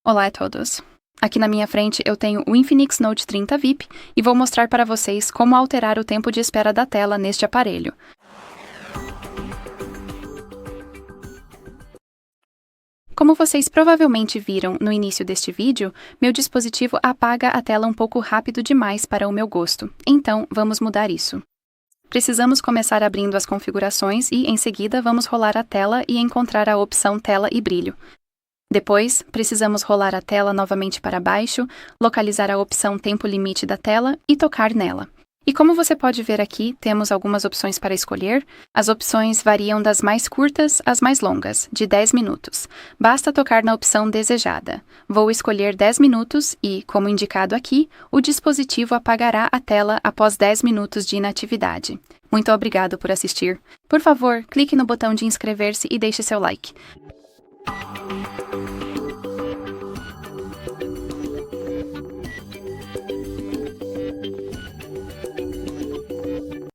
Olá a todos! Aqui na minha frente eu tenho o INFINIX Note 30 VIP e vou mostrar para vocês como alterar o tempo de espera da tela neste aparelho. Como vocês provavelmente viram no início deste vídeo, meu dispositivo apaga a tela um pouco rápido demais para o meu gosto, então vamos mudar isso. Precisamos começar abrindo as configurações e, em seguida, vamos rolar a tela e encontrar a opção Tela e Brilho. Depois, precisamos rolar a tela novamente para baixo, localizar a opção Tempo Limite da tela e tocar nela. E como você pode ver aqui, temos algumas opções para escolher. As opções variam das mais curtas às mais longas, de 10 minutos. Basta tocar na opção desejada. Vou escolher 10 minutos e, como indicado aqui, o dispositivo apagará a tela após 10 minutos de inatividade. Muito obrigado por assistir. Por favor, clique no botão de inscrever-se e deixe seu like.